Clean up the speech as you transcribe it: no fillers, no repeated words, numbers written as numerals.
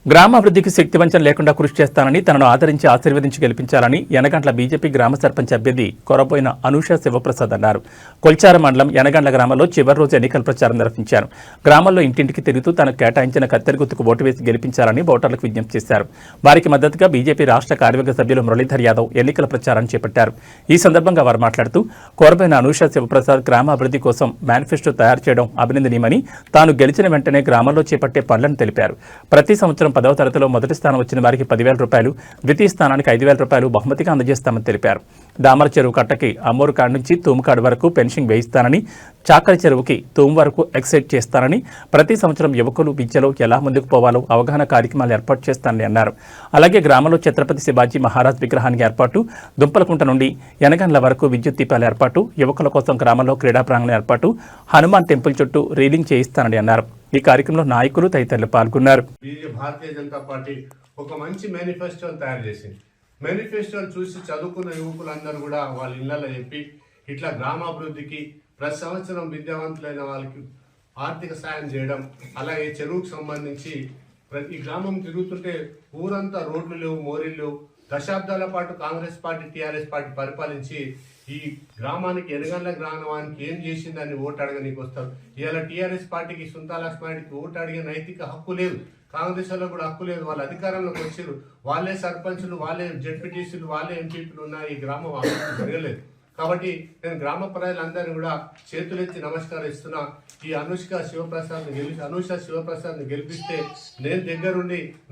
గ్రామాభివృద్ధికి శక్తివంచన లేకుండా కృషి చేస్తానని తనను ఆదరించి ఆశీర్వదించి గెలిపించాలని యనగండ్ల బీజేపీ గ్రామ సర్పంచ్ అభ్యర్థి కొరబోయిన అనూష శివప్రసాద్ అన్నారు. కొల్చార మండలం యనగండ్ల గ్రామంలో చివరి రోజు ఎన్నికల ప్రచారం నిర్వహించారు. గ్రామంలో ఇంటింటికి తిరుగుతూ తనకు కేటాయించిన కత్తెర గుర్తుకు ఓటు వేసి గెలిపించాలని ఓటర్లకు విజ్ఞప్తి చేశారు. వారికి మద్దతుగా బీజేపీ రాష్ట్ర కార్యవర్గ సభ్యులు మురళీధర్ యాదవ్ ఎన్నికల ప్రచారాన్ని చేపట్టారు. ఈ సందర్భంగా వారు మాట్లాడుతూ కొరబోయిన అనూష శివప్రసాద్ గ్రామాభివృద్ధి కోసం మేనిఫెస్టో తయారు చేయడం అభినందనీయమని, తాను గెలిచిన వెంటనే గ్రామంలో చేపట్టే పనులను తెలిపారు. ప్రతి సంవత్సరం 10వ తరగతిలో మొదటి స్థానం వచ్చిన వారికి 10,000 రూపాయలు, ద్వితీయ స్థానానికి 5,000 రూపాయలు బహుమతిగా అందజేస్తామని తెలిపారు. దామర చెరువు కట్టకి అమ్మూరు కాడ నుంచి తూముకాడు వరకు పెన్షన్ వేయిస్తానని, చాకలి చెరువుకి తూము వరకు ఎక్సైట్ చేస్తానని, ప్రతి సంవత్సరం యువకులు విద్యలో ఎలా ముందుకు పోవాలో అవగాహన కార్యక్రమాలు ఏర్పాటు చేస్తానని అన్నారు. అలాగే గ్రామంలో ఛత్రపతి శివాజీ మహారాజ్ విగ్రహానికి ఏర్పాటు, దుంపలకుంట నుండి యనగండ్ల వరకు విద్యుత్ దీపాల ఏర్పాటు, యువకుల కోసం గ్రామంలో క్రీడా ప్రాంగణం ఏర్పాటు, హనుమాన్ టెంపుల్ చుట్టూ రీలింగ్ చేయిస్తానని అన్నారు. ఈ కార్యక్రమంలో నాయకులు తదితరులు పాల్గొన్నారు. భారతీయ జనతా పార్టీ ఒక మంచి మేనిఫెస్టోని తయారు చేసింది. మేనిఫెస్టోని చూసి చదువుకున్న యువకులందరూ కూడా వాళ్ళ ఇళ్లలో చెప్పి ఇట్లా గ్రామాభివృద్ధికి ప్రతి సంవత్సరం విద్యావంతులైన వాళ్ళకి ఆర్థిక సాయం చేయడం, అలాగే చెరువుకు సంబంధించి ప్రతి గ్రామం తిరుగుతుంటే ఊరంతా రోడ్లు లేవు, మోరీలు లేవు. దశాబ్దాల పాటు కాంగ్రెస్ పార్టీ, టీఆర్ఎస్ పార్టీ పరిపాలించి ఈ గ్రామానికి యనగండ్ల గ్రామానికి ఏం చేసిందని ఓటు అడగనీకి వస్తారు. ఇవాళ టీఆర్ఎస్ పార్టీకి, సుంతాలక్ష్మాడికి ఓటు అడిగే నైతిక హక్కు లేదు, కాంగ్రెస్ లో కూడా హక్కు లేదు. వాళ్ళ అధికారంలోకి వచ్చారు, వాళ్ళే సర్పంచులు, వాళ్ళే జడ్పీటీసీలు, వాళ్ళే ఎంపీపీలు ఉన్న ఈ గ్రామం అభివృద్ధి జరగలేదు. కాబట్టి నేను గ్రామ ప్రజలందరినీ కూడా చేతులెత్తి నమస్కరిస్తున్నా. ఈ అనూష శివప్రసాద్ని గెలిపిస్తే నేను దగ్గరుండి